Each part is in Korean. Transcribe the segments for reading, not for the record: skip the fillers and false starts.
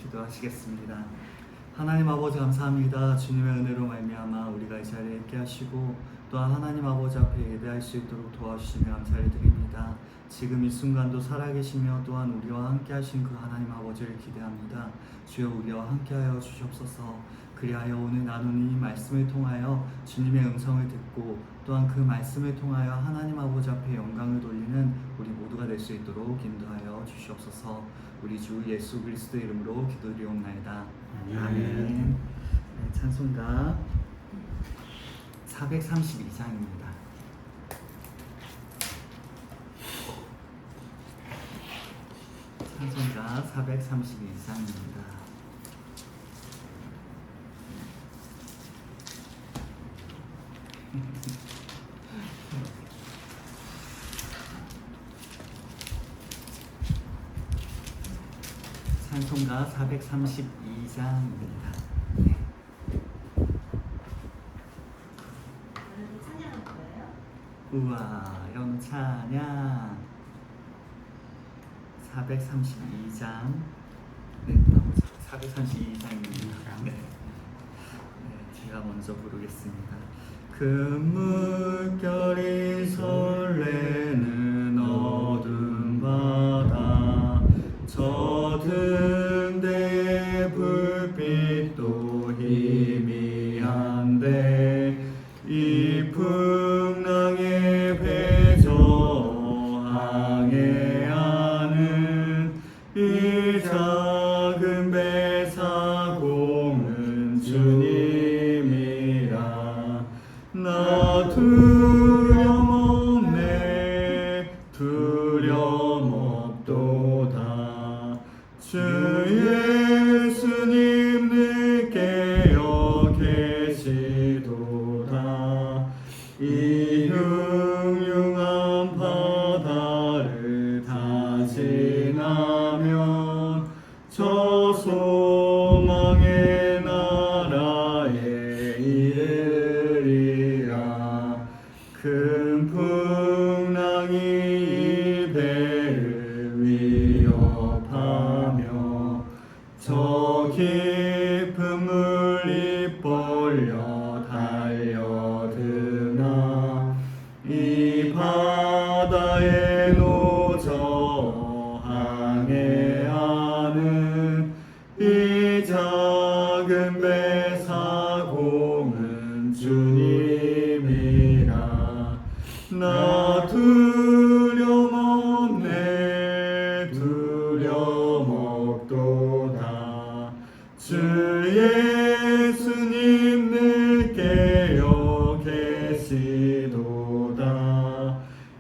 기도하시겠습니다. 하나님 아버지 감사합니다. 주님의 은혜로 말미암아 우리가 이 자리에 있게 하시고 또한 하나님 아버지 앞에 예배할 수 있도록 도와주시며 감사를 드립니다. 지금 이 순간도 살아계시며 또한 우리와 함께 하신 그 하나님 아버지를 기대합니다. 주여 우리와 함께하여 주시옵소서. 그리하여 오늘 나누는 이 말씀을 통하여 주님의 음성을 듣고 또한 그 말씀을 통하여 하나님 아버지 앞에 영광을 돌리는 우리 모두가 될 수 있도록 인도하여 주시옵소서. 우리 주 예수 그리스도의 이름으로 기도드리옵나이다. 아멘. 네, 찬송가 432장입니다. 찬송가 432장입니다. 찬송가 432장입니다. 네. 찬양할 거예요? 우와, 영찬양 432장. 네, 432장입니다. 네. 제가 먼저 부르겠습니다. 그 물결이 설레는 어두운 바다, 젖은 데 불빛도 희미한데 이 풍랑에 배저항해하는 이 작은 배 사공은 주님이라. 나 두려움없네, 두려움없도다. 주 예수님 늘 깨어 계시도다. 이 흉흉한 바다를 다 지나면 저 소망의 나라에 이르리라. 큰 풍랑이 이 배를 위협하며 저 깊은 물이 벌려 달려드나 이 바다에 노저 항해하는 이 작은 배 사공은 주님이라. 나 두려움없네, 두려움없도다. 주 예수님 늘 깨어 계시도다.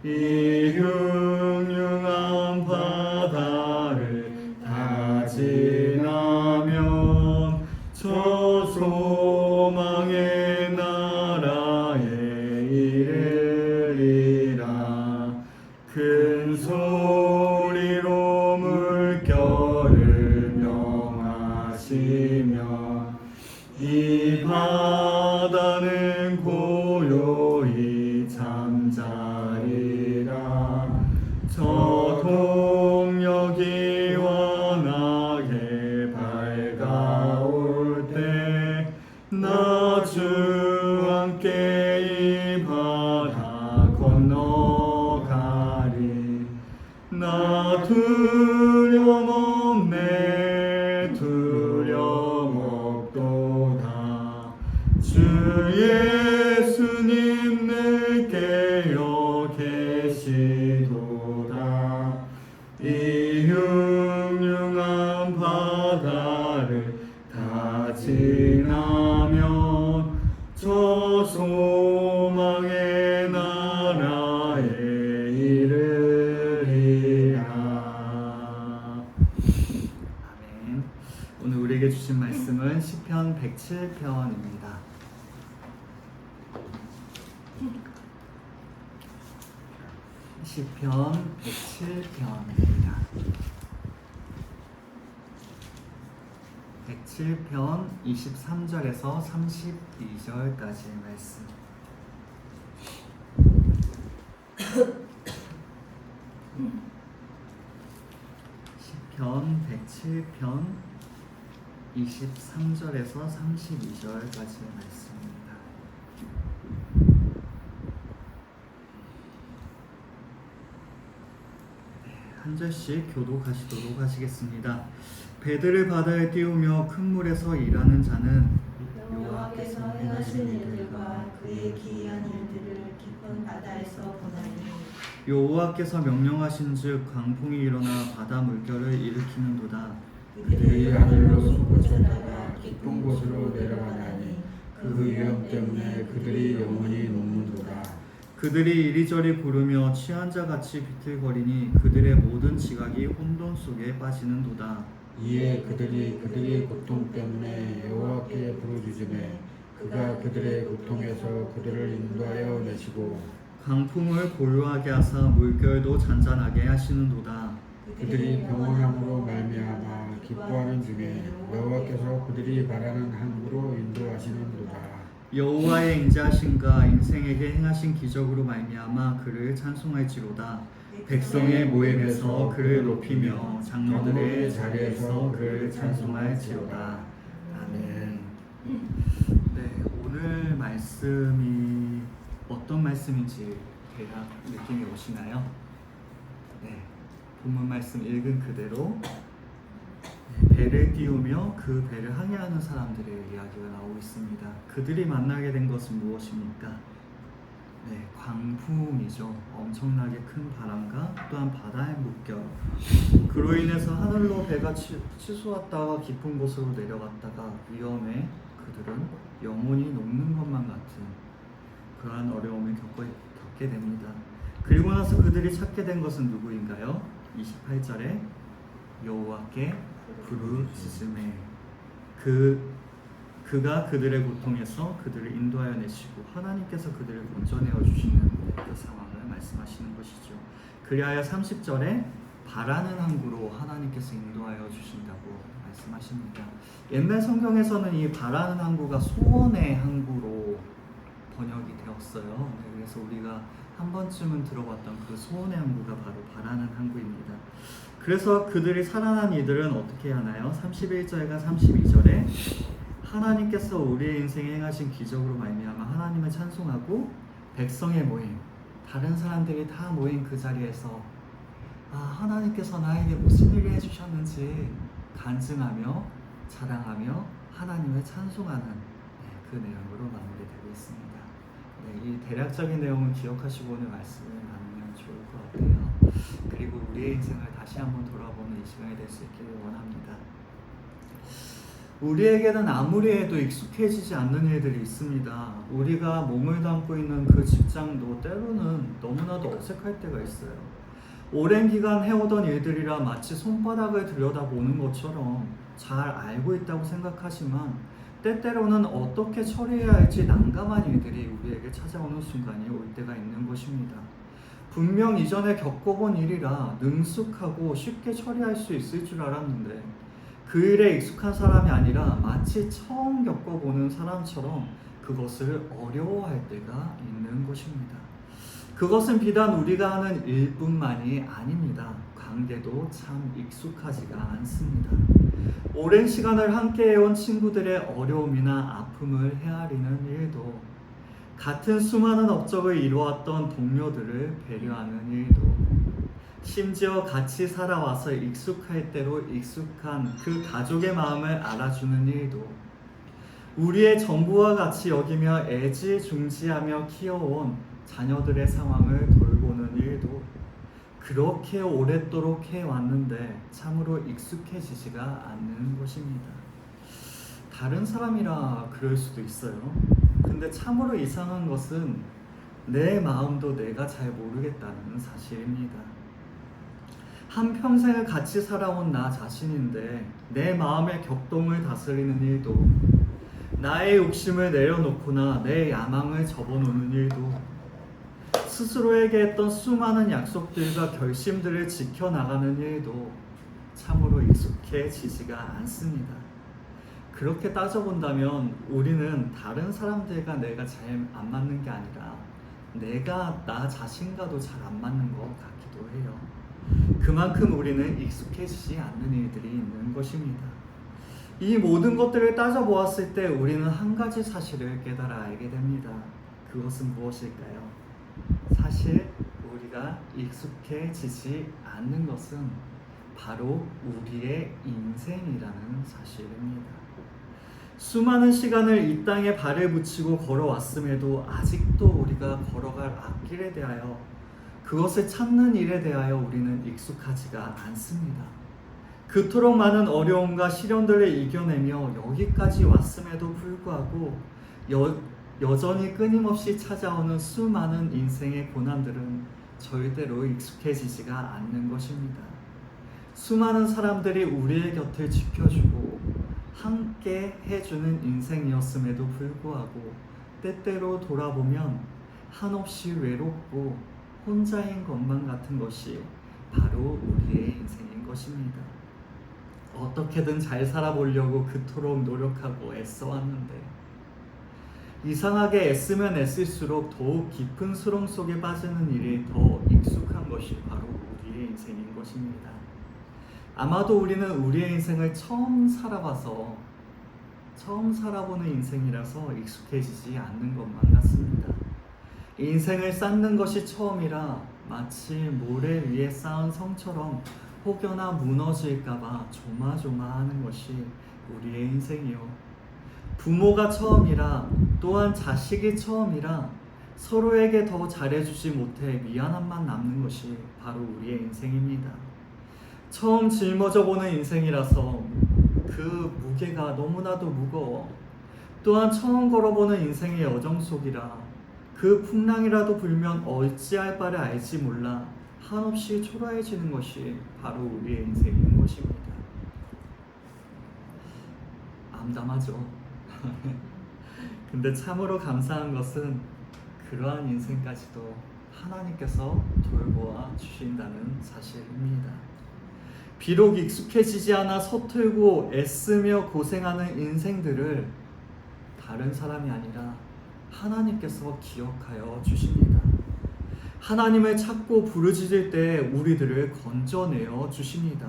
이 흉흉한 바다를 다 지나면 저 소망의 나라에 이르리라. 큰 소리로 물결을 명하시며 이 바다는 고요히 잠자리라. 저 동력이 환하게 밝아올 때 나 주 함께 이 바다 건너가리. 나 두려움없네, 두려움없도다. 주 예수님 늘 깨어 계시도다. 이 흉흉한 바다를 다 지나면 저 소망의 나라에 이르리라. 아멘. 오늘 우리에게 주신 말씀은 시편 107편입니다. 시편 107편입니다. 107편 23절에서 32절까지의 말씀. 시편 107편 23절에서 32절까지의 말씀입니다. 한 절씩 교독하시도록 하시겠습니다. 배들을 바다에 띄우며 큰 물에서 일하는 자는 여호와께서 행하신 일들과 그의 기이한 일들을 깊은 바다에서 보나니 여호와께서 명령하신즉 광풍이 일어나 바다 물결을 일으키는도다. 그들이 하늘로 솟구쳤다가 깊은 곳으로 내려가다니 그 위험 때문에 그들이 영원히 녹는도다. 그들이 이리저리 구르며 취한 자같이 비틀거리니 그들의 모든 지각이 혼돈 속에 빠지는도다. 이에 그들이 고통 때문에 여호와께 부르짖으매 그가 그들의 고통에서 그들을 인도하여 내시고 강풍을 고요하게 하사 물결도 잔잔하게 하시는도다. 그들이 평온함으로 말미암아 기뻐하는 중에 여호와께서 그들이 바라는 항구로 인도하시는도다. 여호와의 인자하심과 인생에게 행하신 기적으로 말미암아 그를 찬송할지로다. 백성의 모임에서 그를 높이며 장로들의 자리에서 그를 찬송할지로다. 아멘. 네, 오늘 말씀이 어떤 말씀인지 대략 느낌이 오시나요? 네, 본문 말씀 읽은 그대로 배를 띄우며 그 배를 항해하는 사람들의 이야기가 나오고 있습니다. 그들이 만나게 된 것은 무엇입니까? 네, 광풍이죠. 엄청나게 큰 바람과 또한 바다의 물결. 그로 인해서 하늘로 배가 치솟았다가 깊은 곳으로 내려갔다가 위험해 그들은 영혼이 녹는 것만 같은 그러한 어려움을 겪게 됩니다. 그리고 나서 그들이 찾게 된 것은 누구인가요? 28절에 여호와께 부르짖음에 그가 그들의 고통에서 그들을 인도하여 내시고 하나님께서 그들을 건져내어 주시는 그 상황을 말씀하시는 것이죠. 그리하여 30절에 바라는 항구로 하나님께서 인도하여 주신다고 말씀하십니다. 옛날 성경에서는 이 바라는 항구가 소원의 항구로 번역이 되었어요. 네, 그래서 우리가 한 번쯤은 들어봤던 그 소원의 항구가 바로 바라는 항구입니다. 그래서 그들이 살아난 이들은 어떻게 하나요? 31절과 32절에 하나님께서 우리의 인생에 행하신 기적으로 말미암아 하나님을 찬송하고 백성의 모임, 다른 사람들이 다 모인 그 자리에서 하나님께서 나에게 무슨 일을 해주셨는지 간증하며 자랑하며 하나님을 찬송하는 그 내용으로 마무리되고 있습니다. 네, 이 대략적인 내용을 기억하시고 오늘 말씀을 나누면 좋을 것 같아요. 그리고 우리의 인생을 다시 한번 돌아보는 이 시간이 될 수 있기를 원합니다. 우리에게는 아무리 해도 익숙해지지 않는 일들이 있습니다. 우리가 몸을 담고 있는 그 직장도 때로는 너무나도 어색할 때가 있어요. 오랜 기간 해오던 일들이라 마치 손바닥을 들여다보는 것처럼 잘 알고 있다고 생각하지만 때때로는 어떻게 처리해야 할지 난감한 일들이 우리에게 찾아오는 순간이 올 때가 있는 것입니다. 분명 이전에 겪어본 일이라 능숙하고 쉽게 처리할 수 있을 줄 알았는데 그 일에 익숙한 사람이 아니라 마치 처음 겪어보는 사람처럼 그것을 어려워할 때가 있는 것입니다. 그것은 비단 우리가 하는 일뿐만이 아닙니다. 관계도 참 익숙하지가 않습니다. 오랜 시간을 함께 해온 친구들의 어려움이나 아픔을 헤아리는 일도, 같은 수많은 업적을 이루었던 동료들을 배려하는 일도, 심지어 같이 살아와서 익숙할 대로 익숙한 그 가족의 마음을 알아주는 일도, 우리의 전부와 같이 여기며 애지중지하며 키워온 자녀들의 상황을 돌보는 일도 그렇게 오랫도록 해왔는데 참으로 익숙해지지가 않는 것입니다. 다른 사람이라 그럴 수도 있어요. 근데 참으로 이상한 것은 내 마음도 내가 잘 모르겠다는 사실입니다. 한평생을 같이 살아온 나 자신인데 내 마음의 격동을 다스리는 일도, 나의 욕심을 내려놓거나 내 야망을 접어놓는 일도, 스스로에게 했던 수많은 약속들과 결심들을 지켜나가는 일도 참으로 익숙해지지가 않습니다. 그렇게 따져본다면 우리는 다른 사람들과 내가 잘 안 맞는 게 아니라 내가 나 자신과도 잘 안 맞는 것 같기도 해요. 그만큼 우리는 익숙해지지 않는 일들이 있는 것입니다. 이 모든 것들을 따져보았을 때 우리는 한 가지 사실을 깨달아 알게 됩니다. 그것은 무엇일까요? 사실 우리가 익숙해지지 않는 것은 바로 우리의 인생이라는 사실입니다. 수많은 시간을 이 땅에 발을 붙이고 걸어왔음에도 아직도 우리가 걸어갈 앞길에 대하여, 그것을 찾는 일에 대하여 우리는 익숙하지가 않습니다. 그토록 많은 어려움과 시련들을 이겨내며 여기까지 왔음에도 불구하고 여전히 끊임없이 찾아오는 수많은 인생의 고난들은 절대로 익숙해지지가 않는 것입니다. 수많은 사람들이 우리의 곁을 지켜주고 함께 해주는 인생이었음에도 불구하고 때때로 돌아보면 한없이 외롭고 혼자인 것만 같은 것이 바로 우리의 인생인 것입니다. 어떻게든 잘 살아보려고 그토록 노력하고 애써왔는데 이상하게 애쓰면 애쓸수록 더욱 깊은 수렁 속에 빠지는 일이 더 익숙한 것이 바로 우리의 인생인 것입니다. 아마도 우리는 우리의 인생을 처음 살아보는 인생이라서 익숙해지지 않는 것만 같습니다. 인생을 쌓는 것이 처음이라 마치 모래 위에 쌓은 성처럼 혹여나 무너질까봐 조마조마하는 것이 우리의 인생이요. 부모가 처음이라, 또한 자식이 처음이라 서로에게 더 잘해주지 못해 미안함만 남는 것이 바로 우리의 인생입니다. 처음 짊어져 보는 인생이라서 그 무게가 너무나도 무거워, 또한 처음 걸어보는 인생의 여정 속이라 그 풍랑이라도 불면 어찌할 바를 알지 몰라 한없이 초라해지는 것이 바로 우리의 인생인 것입니다. 암담하죠. 근데 참으로 감사한 것은 그러한 인생까지도 하나님께서 돌보아 주신다는 사실입니다. 비록 익숙해지지 않아 서툴고 애쓰며 고생하는 인생들을 다른 사람이 아니라 하나님께서 기억하여 주십니다. 하나님을 찾고 부르짖을 때 우리들을 건져내어 주십니다.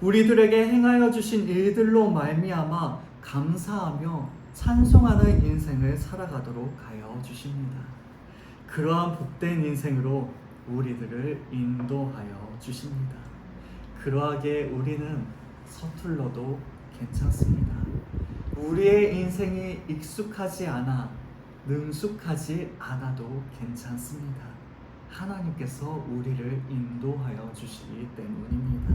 우리들에게 행하여 주신 일들로 말미암아 감사하며 찬송하는 인생을 살아가도록 하여 주십니다. 그러한 복된 인생으로 우리들을 인도하여 주십니다. 그러하게 우리는 서툴러도 괜찮습니다. 우리의 인생이 익숙하지 않아 능숙하지 않아도 괜찮습니다. 하나님께서 우리를 인도하여 주시기 때문입니다.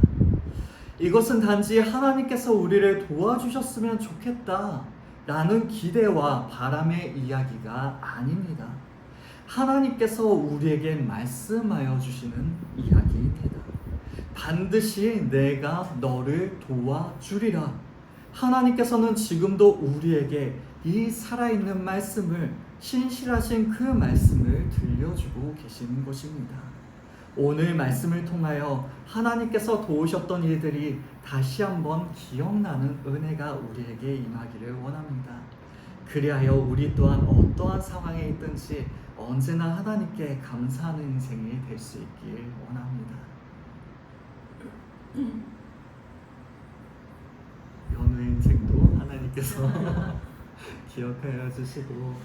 이것은 단지 하나님께서 우리를 도와주셨으면 좋겠다 라는 기대와 바람의 이야기가 아닙니다. 하나님께서 우리에게 말씀하여 주시는 이야기입니다. 반드시 내가 너를 도와주리라. 하나님께서는 지금도 우리에게 이 살아있는 말씀을, 신실하신 그 말씀을 들려주고 계시는 것입니다. 오늘 말씀을 통하여 하나님께서 도우셨던 일들이 다시 한번 기억나는 은혜가 우리에게 임하기를 원합니다. 그리하여 우리 또한 어떠한 상황에 있든지 언제나 하나님께 감사하는 인생이 될 수 있길 원합니다. 연우의 인생도 하나님께서 기억하여 주시고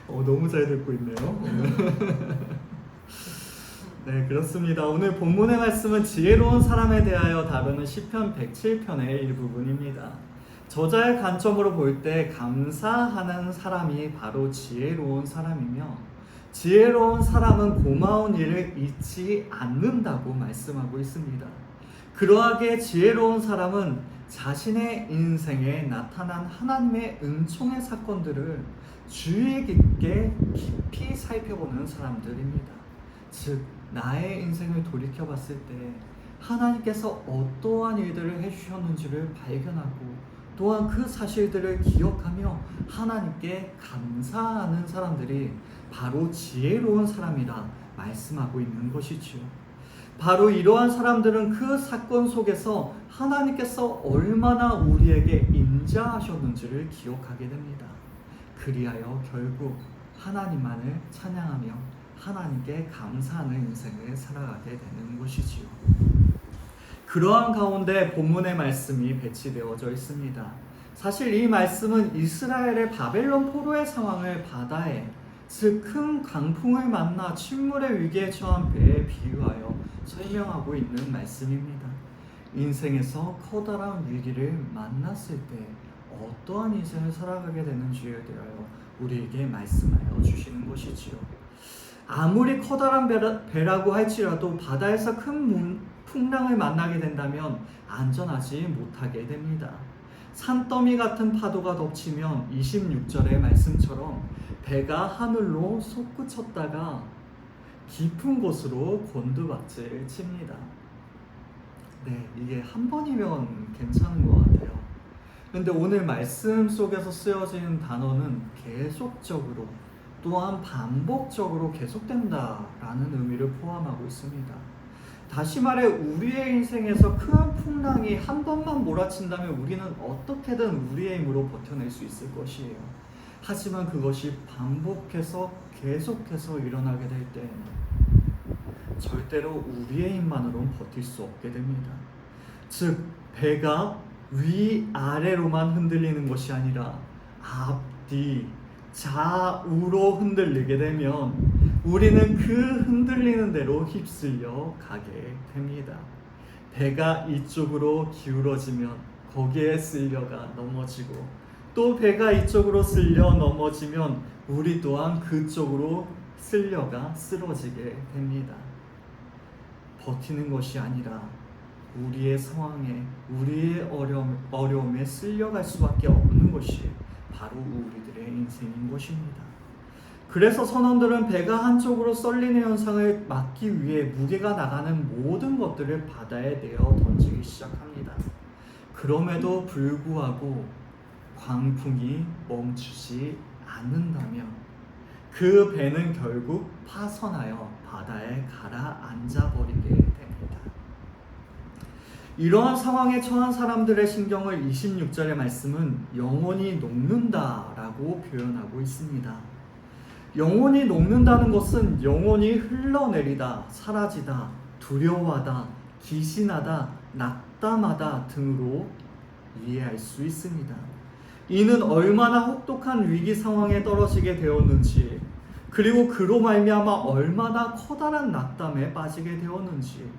또 너무 잘 듣고 있네요. 네, 그렇습니다. 오늘 본문의 말씀은 지혜로운 사람에 대하여 다루는 시편 107편의 일부분입니다. 저자의 관점으로 볼 때 감사하는 사람이 바로 지혜로운 사람이며, 지혜로운 사람은 고마운 일을 잊지 않는다고 말씀하고 있습니다. 그러하게 지혜로운 사람은 자신의 인생에 나타난 하나님의 은총의 사건들을 주의 깊게 깊이 살펴보는 사람들입니다. 즉, 나의 인생을 돌이켜봤을 때 하나님께서 어떠한 일들을 해주셨는지를 발견하고, 또한 그 사실들을 기억하며 하나님께 감사하는 사람들이 바로 지혜로운 사람이라 말씀하고 있는 것이지요. 바로 이러한 사람들은 그 사건 속에서 하나님께서 얼마나 우리에게 인자하셨는지를 기억하게 됩니다. 그리하여 결국 하나님만을 찬양하며 하나님께 감사하는 인생을 살아가게 되는 것이지요. 그러한 가운데 본문의 말씀이 배치되어져 있습니다. 사실 이 말씀은 이스라엘의 바벨론 포로의 상황을 바다에, 즉 큰 강풍을 만나 침몰의 위기에 처한 배에 비유하여 설명하고 있는 말씀입니다. 인생에서 커다란 위기를 만났을 때 어떠한 인생을 살아가게 되는지에 대하여 우리에게 말씀하여 주시는 것이지요. 아무리 커다란 배라고 할지라도 바다에서 큰 풍랑을 만나게 된다면 안전하지 못하게 됩니다. 산더미 같은 파도가 덮치면 26절의 말씀처럼 배가 하늘로 솟구쳤다가 깊은 곳으로 곤두박질 칩니다. 네, 이게 한 번이면 괜찮은 것 같아요. 근데 오늘 말씀 속에서 쓰여진 단어는 계속적으로, 또한 반복적으로 계속된다라는 의미를 포함하고 있습니다. 다시 말해 우리의 인생에서 큰 풍랑이 한 번만 몰아친다면 우리는 어떻게든 우리의 힘으로 버텨낼 수 있을 것이에요. 하지만 그것이 반복해서 계속해서 일어나게 될 때에는 절대로 우리의 힘만으로는 버틸 수 없게 됩니다. 즉 배가 위아래로만 흔들리는 것이 아니라 앞뒤 좌우로 흔들리게 되면 우리는 그 흔들리는 대로 휩쓸려 가게 됩니다. 배가 이쪽으로 기울어지면 거기에 쓸려가 넘어지고, 또 배가 이쪽으로 쓸려 넘어지면 우리 또한 그쪽으로 쓸려가 쓰러지게 됩니다. 버티는 것이 아니라 우리의 상황에, 우리의 어려움에 쓸려갈 수밖에 없는 것이 바로 우리들의 인생인 것입니다. 그래서 선원들은 배가 한쪽으로 쏠리는 현상을 막기 위해 무게가 나가는 모든 것들을 바다에 내어 던지기 시작합니다. 그럼에도 불구하고 광풍이 멈추지 않는다면 그 배는 결국 파선하여 바다에 가라앉아 버리게 됩니다. 이러한 상황에 처한 사람들의 심경을 26절의 말씀은 영혼이 녹는다라고 표현하고 있습니다. 영혼이 녹는다는 것은 영혼이 흘러내리다, 사라지다, 두려워하다, 기신하다, 낙담하다 등으로 이해할 수 있습니다. 이는 얼마나 혹독한 위기 상황에 떨어지게 되었는지, 그리고 그로 말미암아 얼마나 커다란 낙담에 빠지게 되었는지,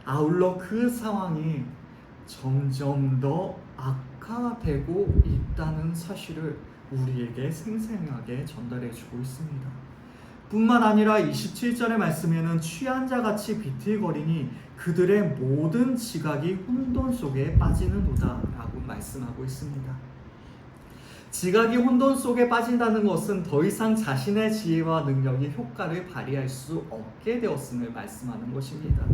아울러 그 상황이 점점 더 악화되고 있다는 사실을 우리에게 생생하게 전달해주고 있습니다. 뿐만 아니라 27절의 말씀에는 취한 자같이 비틀거리니 그들의 모든 지각이 혼돈 속에 빠지는도다 라고 말씀하고 있습니다. 지각이 혼돈 속에 빠진다는 것은 더 이상 자신의 지혜와 능력이 효과를 발휘할 수 없게 되었음을 말씀하는 것입니다.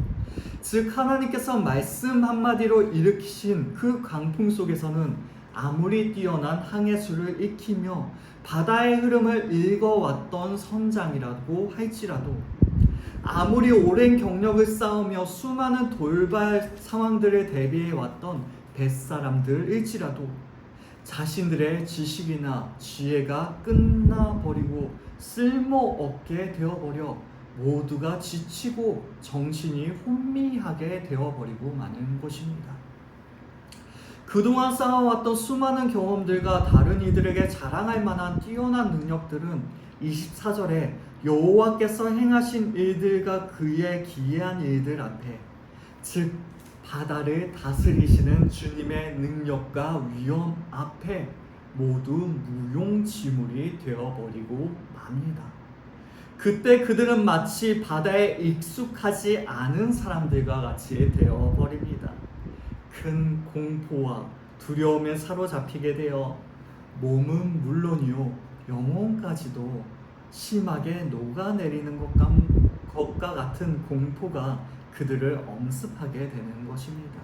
즉 하나님께서 말씀 한마디로 일으키신 그 강풍 속에서는 아무리 뛰어난 항해술을 익히며 바다의 흐름을 읽어왔던 선장이라고 할지라도, 아무리 오랜 경력을 쌓으며 수많은 돌발 상황들을 대비해왔던 뱃사람들일지라도 자신들의 지식이나 지혜가 끝나버리고 쓸모없게 되어버려 모두가 지치고 정신이 혼미하게 되어버리고 마는 것입니다. 그동안 쌓아왔던 수많은 경험들과 다른 이들에게 자랑할 만한 뛰어난 능력들은 24절에 여호와께서 행하신 일들과 그의 기이한 일들 앞에, 즉 바다를 다스리시는 주님의 능력과 위엄 앞에 모두 무용지물이 되어버리고 맙니다. 그때 그들은 마치 바다에 익숙하지 않은 사람들과 같이 되어버립니다. 큰 공포와 두려움에 사로잡히게 되어 몸은 물론이요 영혼까지도 심하게 녹아내리는 것과 같은 공포가 그들을 엄습하게 되는 것입니다.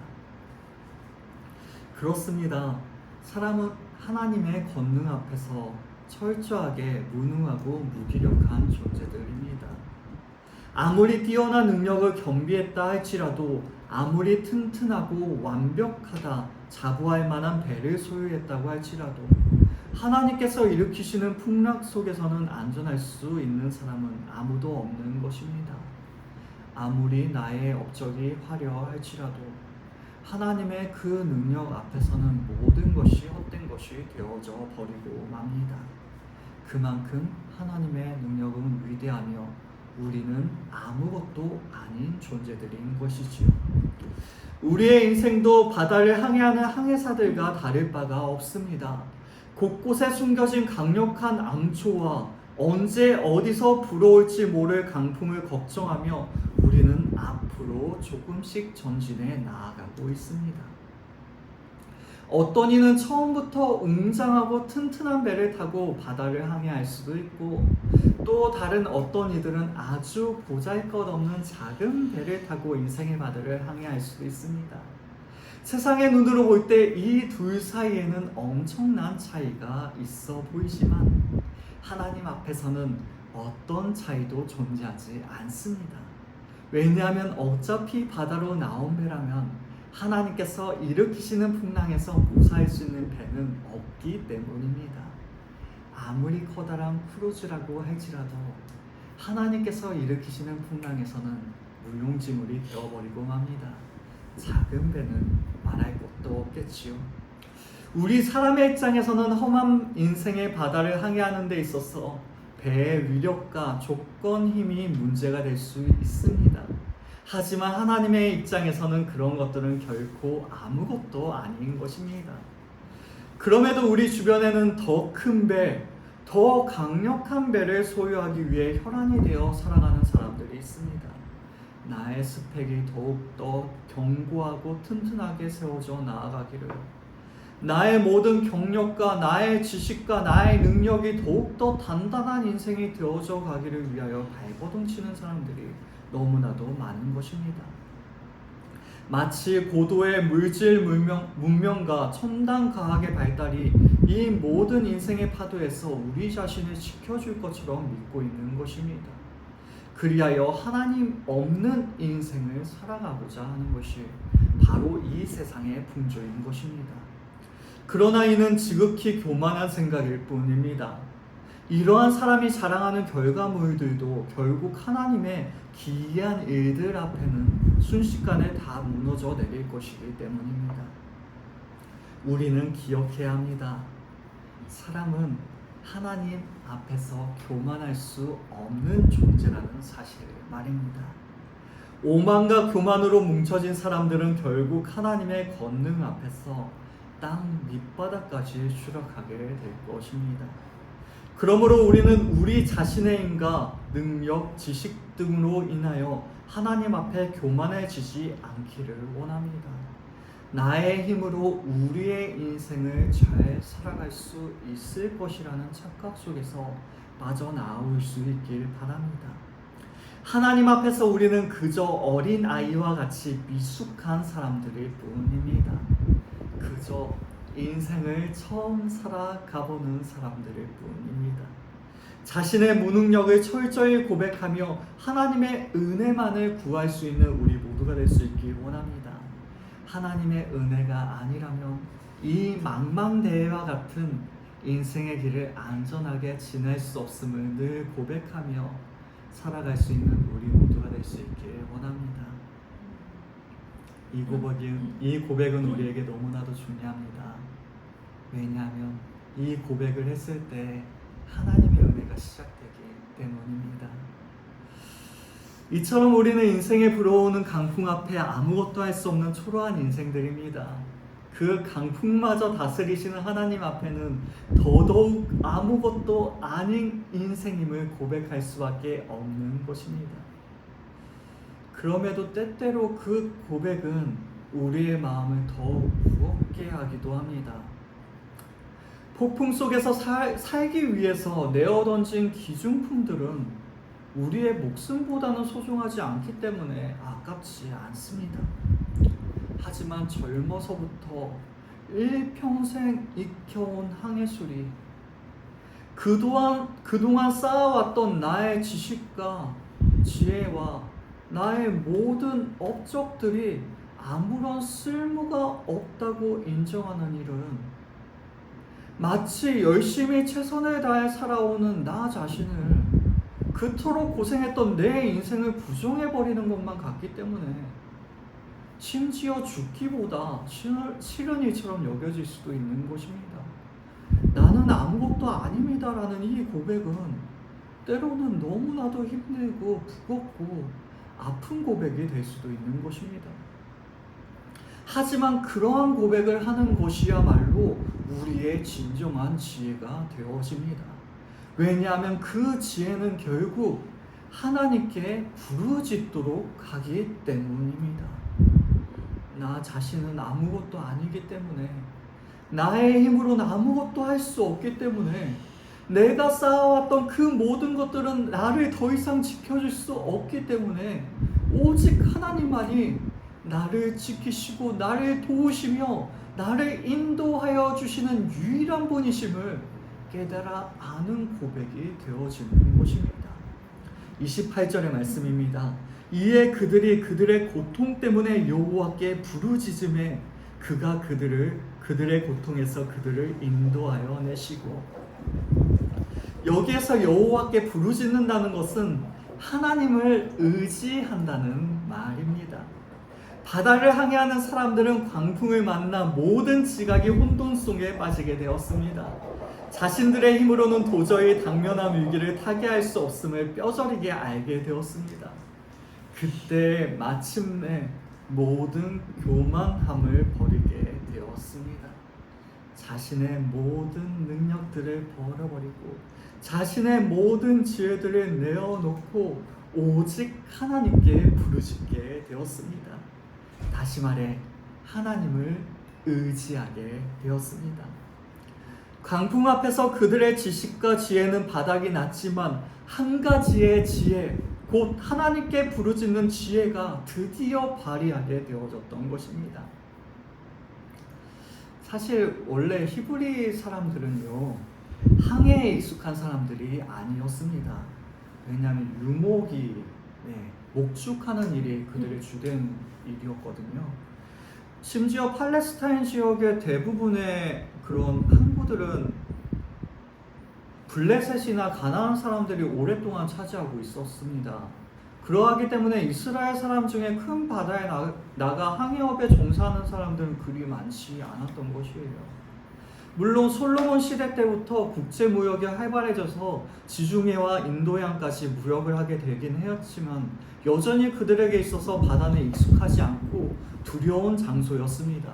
그렇습니다. 사람은 하나님의 권능 앞에서 철저하게 무능하고 무기력한 존재들입니다. 아무리 뛰어난 능력을 겸비했다 할지라도, 아무리 튼튼하고 완벽하다 자부할 만한 배를 소유했다고 할지라도, 하나님께서 일으키시는 풍랑 속에서는 안전할 수 있는 사람은 아무도 없는 것입니다. 아무리 나의 업적이 화려할지라도, 하나님의 그 능력 앞에서는 모든 것이 헛된 것이 되어져 버리고 맙니다. 그만큼 하나님의 능력은 위대하며 우리는 아무것도 아닌 존재들인 것이지요. 우리의 인생도 바다를 항해하는 항해사들과 다를 바가 없습니다. 곳곳에 숨겨진 강력한 앙초와 언제 어디서 불어올지 모를 강풍을 걱정하며 우리는 앞으로 조금씩 전진해 나아가고 있습니다. 어떤 이는 처음부터 웅장하고 튼튼한 배를 타고 바다를 항해할 수도 있고, 또 다른 어떤 이들은 아주 보잘것없는 작은 배를 타고 인생의 바다를 항해할 수도 있습니다. 세상의 눈으로 볼 때 이 둘 사이에는 엄청난 차이가 있어 보이지만 하나님 앞에서는 어떤 차이도 존재하지 않습니다. 왜냐하면 어차피 바다로 나온 배라면 하나님께서 일으키시는 풍랑에서 무사할 수 있는 배는 없기 때문입니다. 아무리 커다란 크루즈라고 할지라도 하나님께서 일으키시는 풍랑에서는 무용지물이 되어버리고 맙니다. 작은 배는 말할 것도 없겠지요. 우리 사람의 입장에서는 험한 인생의 바다를 항해하는 데 있어서 배의 위력과 조건 힘이 문제가 될 수 있습니다. 하지만 하나님의 입장에서는 그런 것들은 결코 아무것도 아닌 것입니다. 그럼에도 우리 주변에는 더 큰 배, 더 강력한 배를 소유하기 위해 혈안이 되어 살아가는 사람들이 있습니다. 나의 스펙이 더욱더 견고하고 튼튼하게 세워져 나아가기를, 나의 모든 경력과 나의 지식과 나의 능력이 더욱더 단단한 인생이 되어져 가기를 위하여 발버둥치는 사람들이 너무나도 많은 것입니다. 마치 고도의 물질 문명과 첨단 과학의 발달이 이 모든 인생의 파도에서 우리 자신을 지켜줄 것처럼 믿고 있는 것입니다. 그리하여 하나님 없는 인생을 살아가고자 하는 것이 바로 이 세상의 풍조인 것입니다. 그러나 이는 지극히 교만한 생각일 뿐입니다. 이러한 사람이 자랑하는 결과물들도 결국 하나님의 기이한 일들 앞에는 순식간에 다 무너져 내릴 것이기 때문입니다. 우리는 기억해야 합니다. 사람은 하나님 앞에서 교만할 수 없는 존재라는 사실을 말입니다. 오만과 교만으로 뭉쳐진 사람들은 결국 하나님의 권능 앞에서 땅 밑바닥까지 추락하게 될 것입니다. 그러므로 우리는 우리 자신의 힘과 능력, 지식 등으로 인하여 하나님 앞에 교만해지지 않기를 원합니다. 나의 힘으로 우리의 인생을 잘 살아갈 수 있을 것이라는 착각 속에서 빠져나올 수 있길 바랍니다. 하나님 앞에서 우리는 그저 어린 아이와 같이 미숙한 사람들일 뿐입니다. 그저 인생을 처음 살아가보는 사람들일 뿐입니다. 자신의 무능력을 철저히 고백하며 하나님의 은혜만을 구할 수 있는 우리 모두가 될 수 있길 원합니다. 하나님의 은혜가 아니라면 이 망망대해와 같은 인생의 길을 안전하게 지낼 수 없음을 늘 고백하며 살아갈 수 있는 우리 모두가 될 수 있길 원합니다. 이 고백은 우리에게 너무나도 중요합니다. 왜냐하면 이 고백을 했을 때 하나님의 은혜가 시작되기 때문입니다. 이처럼 우리는 인생에 불어오는 강풍 앞에 아무것도 할 수 없는 초라한 인생들입니다. 그 강풍마저 다스리시는 하나님 앞에는 더더욱 아무것도 아닌 인생임을 고백할 수밖에 없는 것입니다. 그럼에도 때때로 그 고백은 우리의 마음을 더욱 무겁게 하기도 합니다. 폭풍 속에서 살기 위해서 내어던진 기중품들은 우리의 목숨보다는 소중하지 않기 때문에 아깝지 않습니다. 하지만 젊어서부터 일평생 익혀온 항해술이 그동안 쌓아왔던 나의 지식과 지혜와 나의 모든 업적들이 아무런 쓸모가 없다고 인정하는 일은 마치 열심히 최선을 다해 살아오는 나 자신을 그토록 고생했던 내 인생을 부정해버리는 것만 같기 때문에 심지어 죽기보다 싫은 일처럼 여겨질 수도 있는 것입니다. 나는 아무것도 아닙니다라는 이 고백은 때로는 너무나도 힘들고 무겁고 아픈 고백이 될 수도 있는 것입니다. 하지만 그러한 고백을 하는 것이야말로 우리의 진정한 지혜가 되어집니다. 왜냐하면 그 지혜는 결국 하나님께 부르짖도록 하기 때문입니다. 나 자신은 아무것도 아니기 때문에, 나의 힘으로는 아무것도 할 수 없기 때문에, 내가 쌓아왔던 그 모든 것들은 나를 더 이상 지켜줄 수 없기 때문에 오직 하나님만이 나를 지키시고 나를 도우시며 나를 인도하여 주시는 유일한 분이심을 깨달아 아는 고백이 되어지는 것입니다. 28절의 말씀입니다. 이에 그들이 그들의 고통 때문에 여호와께 부르짖음에 그가 그들의 고통에서 그들을 인도하여 내시고, 여기에서 여호와께 부르짖는다는 것은 하나님을 의지한다는 말입니다. 바다를 항해하는 사람들은 광풍을 만나 모든 지각이 혼돈 속에 빠지게 되었습니다. 자신들의 힘으로는 도저히 당면한 위기를 타개할 수 없음을 뼈저리게 알게 되었습니다. 그때 마침내 모든 교만함을 버리게 되었습니다. 자신의 모든 능력들을 버려버리고 자신의 모든 지혜들을 내어놓고 오직 하나님께 부르짖게 되었습니다. 다시 말해 하나님을 의지하게 되었습니다. 광풍 앞에서 그들의 지식과 지혜는 바닥이 났지만 한 가지의 지혜, 곧 하나님께 부르짖는 지혜가 드디어 발휘하게 되어졌던 것입니다. 사실 원래 히브리 사람들은요, 항해에 익숙한 사람들이 아니었습니다. 왜냐하면 유목이 목축하는 일이 그들의 주된 일이었거든요. 심지어 팔레스타인 지역의 대부분의 그런 항구들은 블레셋이나 가나안 사람들이 오랫동안 차지하고 있었습니다. 그러하기 때문에 이스라엘 사람 중에 큰 바다에 나가 항해업에 종사하는 사람들은 그리 많지 않았던 것이에요. 물론 솔로몬 시대 때부터 국제 무역이 활발해져서 지중해와 인도양까지 무역을 하게 되긴 했지만 여전히 그들에게 있어서 바다는 익숙하지 않고 두려운 장소였습니다.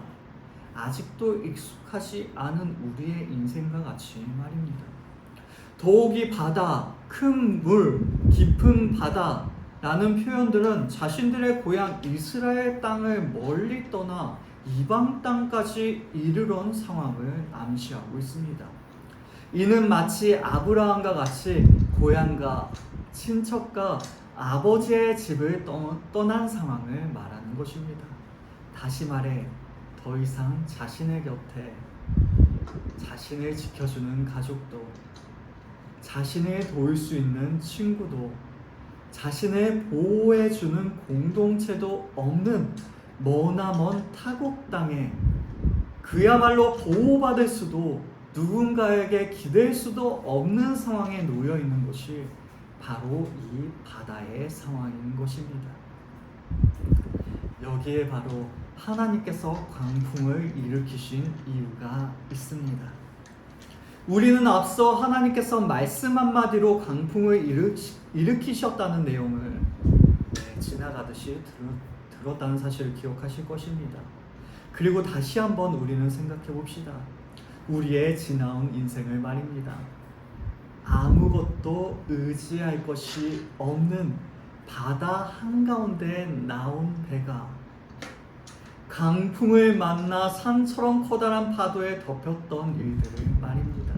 아직도 익숙하지 않은 우리의 인생과 같이 말입니다. 더욱이 바다, 큰 물, 깊은 바다라는 표현들은 자신들의 고향 이스라엘 땅을 멀리 떠나 이방 땅까지 이르러온 상황을 암시하고 있습니다. 이는 마치 아브라함과 같이 고향과 친척과 아버지의 집을 떠난 상황을 말하는 것입니다. 다시 말해 더 이상 자신의 곁에 자신을 지켜주는 가족도, 자신을 도울 수 있는 친구도, 자신을 보호해주는 공동체도 없는 머나먼 타국 땅에 그야말로 보호받을 수도 누군가에게 기댈 수도 없는 상황에 놓여 있는 것이 바로 이 바다의 상황인 것입니다. 여기에 바로 하나님께서 광풍을 일으키신 이유가 있습니다. 우리는 앞서 하나님께서 말씀 한마디로 광풍을 일으키셨다는 내용을 지나가듯이 들었다는 사실을 기억하실 것입니다. 그리고 다시 한번 우리는 생각해 봅시다. 우리의 지나온 인생을 말입니다. 아무것도 의지할 것이 없는 바다 한가운데 나온 배가 강풍을 만나 산처럼 커다란 파도에 덮였던 일들을 말입니다.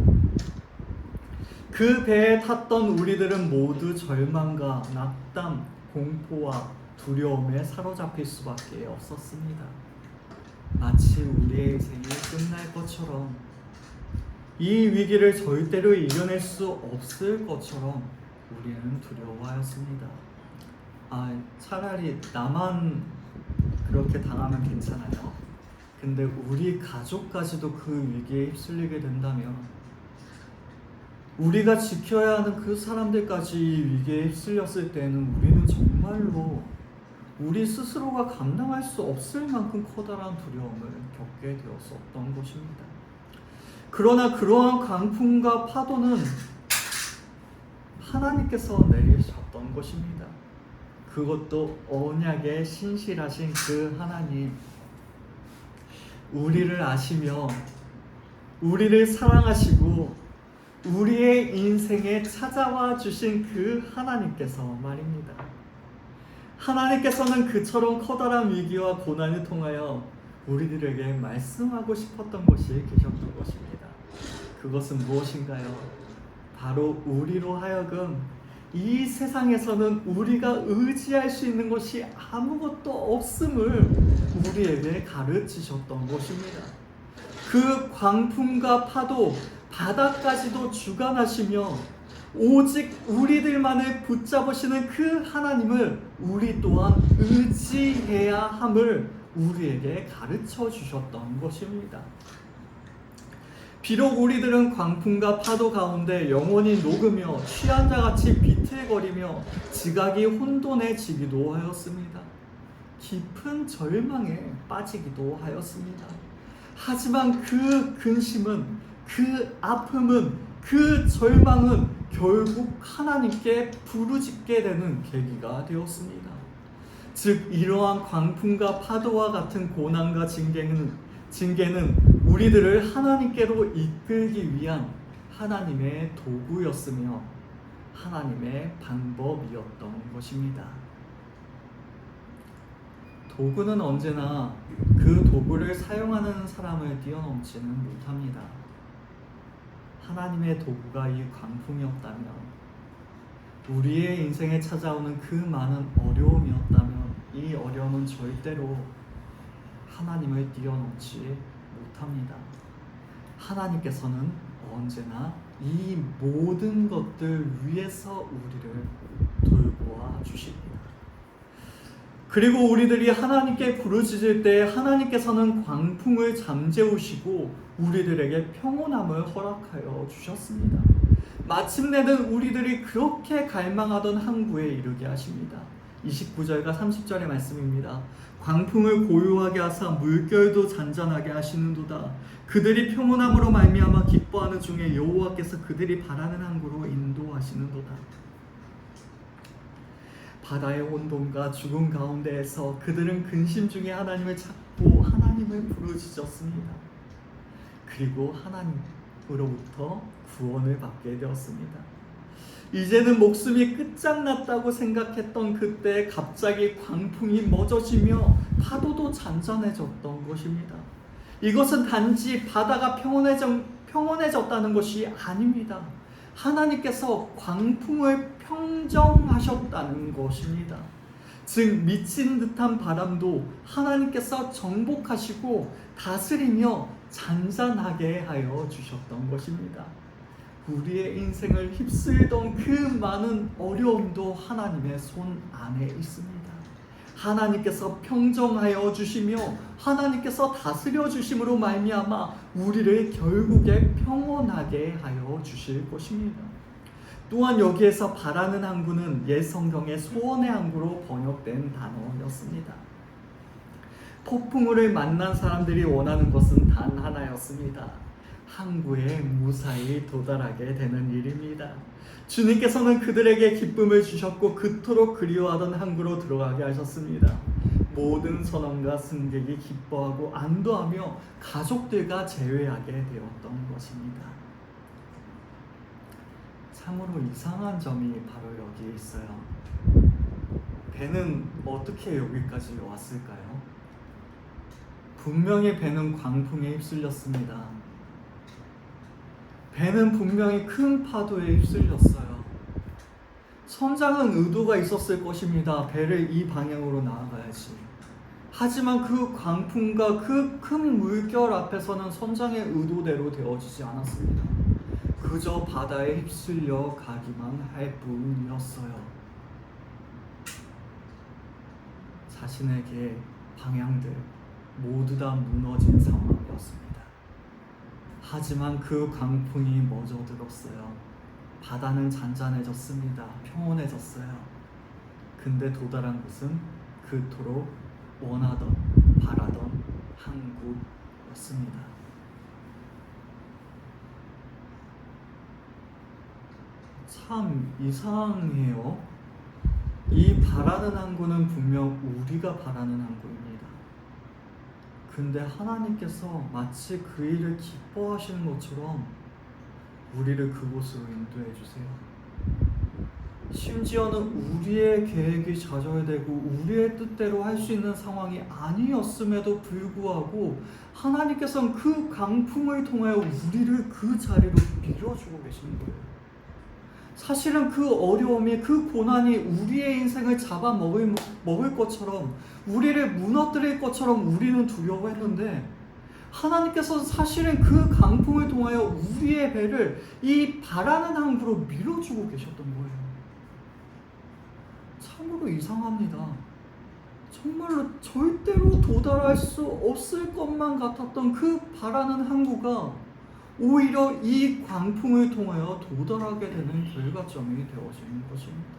그 배에 탔던 우리들은 모두 절망과 낙담, 공포와 두려움에 사로잡힐 수밖에 없었습니다. 마치 우리의 인생이 끝날 것처럼, 이 위기를 절대로 이겨낼 수 없을 것처럼 우리는 두려워하였습니다. 차라리 나만 그렇게 당하면 괜찮아요. 근데 우리 가족까지도 그 위기에 휩쓸리게 된다면, 우리가 지켜야 하는 그 사람들까지 위기에 휩쓸렸을 때는 우리는 정말로 우리 스스로가 감당할 수 없을 만큼 커다란 두려움을 겪게 되었었던 것입니다. 그러나 그러한 강풍과 파도는 하나님께서 내리셨던 것입니다. 그것도 언약의 신실하신 그 하나님, 우리를 아시며 우리를 사랑하시고 우리의 인생에 찾아와 주신 그 하나님께서 말입니다. 하나님께서는 그처럼 커다란 위기와 고난을 통하여 우리들에게 말씀하고 싶었던 것이 계셨던 것입니다. 그것은 무엇인가요? 바로 우리로 하여금 이 세상에서는 우리가 의지할 수 있는 것이 아무것도 없음을 우리에게 가르치셨던 것입니다. 그 광풍과 파도, 바다까지도 주관하시며 오직 우리들만을 붙잡으시는 그 하나님을 우리 또한 의지해야 함을 우리에게 가르쳐 주셨던 것입니다. 비록 우리들은 광풍과 파도 가운데 영혼이 녹으며 취한 자같이 비틀거리며 지각이 혼돈해지기도 하였습니다. 깊은 절망에 빠지기도 하였습니다. 하지만 그 근심은, 그 아픔은, 그 절망은 결국 하나님께 부르짖게 되는 계기가 되었습니다. 즉 이러한 광풍과 파도와 같은 고난과 징계는 우리들을 하나님께로 이끌기 위한 하나님의 도구였으며 하나님의 방법이었던 것입니다. 도구는 언제나 그 도구를 사용하는 사람을 뛰어넘지는 못합니다. 하나님의 도구가 이 광풍이었다면, 우리의 인생에 찾아오는 그 많은 어려움이었다면 이 어려움은 절대로 하나님을 뛰어넘지 못합니다. 하나님께서는 언제나 이 모든 것들 위에서 우리를 돌보아 주십니다. 그리고 우리들이 하나님께 부르짖을 때 하나님께서는 광풍을 잠재우시고 우리들에게 평온함을 허락하여 주셨습니다. 마침내는 우리들이 그렇게 갈망하던 항구에 이르게 하십니다. 29절과 30절의 말씀입니다. 광풍을 고요하게 하사 물결도 잔잔하게 하시는도다. 그들이 평온함으로 말미암아 기뻐하는 중에 여호와께서 그들이 바라는 항구로 인도하시는도다. 바다의 혼돈과 죽음 가운데에서 그들은 근심 중에 하나님을 찾고 하나님을 부르짖었습니다. 그리고 하나님으로부터 구원을 받게 되었습니다. 이제는 목숨이 끝장났다고 생각했던 그때 갑자기 광풍이 멎어지며 파도도 잔잔해졌던 것입니다. 이것은 단지 바다가 평온해졌다는 것이 아닙니다. 하나님께서 광풍을 평정하셨다는 것입니다. 즉 미친 듯한 바람도 하나님께서 정복하시고 다스리며 잔잔하게 하여 주셨던 것입니다. 우리의 인생을 휩쓸던 그 많은 어려움도 하나님의 손 안에 있습니다. 하나님께서 평정하여 주시며 하나님께서 다스려 주심으로 말미암아 우리를 결국에 평온하게 하여 주실 것입니다. 또한 여기에서 바라는 항구는 옛 성경의 소원의 항구로 번역된 단어였습니다. 폭풍우를 만난 사람들이 원하는 것은 단 하나였습니다. 항구에 무사히 도달하게 되는 일입니다. 주님께서는 그들에게 기쁨을 주셨고 그토록 그리워하던 항구로 들어가게 하셨습니다. 모든 선원과 승객이 기뻐하고 안도하며 가족들과 재회하게 되었던 것입니다. 참으로 이상한 점이 바로 여기에 있어요. 배는 어떻게 여기까지 왔을까요? 분명히 배는 광풍에 휩쓸렸습니다. 배는 분명히 큰 파도에 휩쓸렸어요. 선장은 의도가 있었을 것입니다. 배를 이 방향으로 나아가야지. 하지만 그 광풍과 그 큰 물결 앞에서는 선장의 의도대로 되어지지 않았습니다. 그저 바다에 휩쓸려 가기만 할 뿐이었어요. 자신에게 방향들 모두 다 무너진 상황이었습니다. 하지만 그 광풍이 멎어들었어요. 바다는 잔잔해졌습니다. 평온해졌어요. 근데 도달한 곳은 그토록 원하던 바라던 항구였습니다. 참 이상해요. 이 바라는 항구는 분명 우리가 바라는 항구입니다. 근데 하나님께서 마치 그 일을 기뻐하시는 것처럼 우리를 그곳으로 인도해 주세요. 심지어는 우리의 계획이 좌절되고 우리의 뜻대로 할 수 있는 상황이 아니었음에도 불구하고 하나님께서는 그 강풍을 통하여 우리를 그 자리로 밀어주고 계시는 거예요. 사실은 그 어려움이, 그 고난이 우리의 인생을 잡아먹을 것처럼, 우리를 무너뜨릴 것처럼 우리는 두려워했는데 하나님께서 사실은 그 강풍을 통하여 우리의 배를 이 바라는 항구로 밀어주고 계셨던 거예요. 참으로 이상합니다. 정말로 절대로 도달할 수 없을 것만 같았던 그 바라는 항구가 오히려 이 광풍을 통하여 도달하게 되는 결과점이 되어지는 것입니다.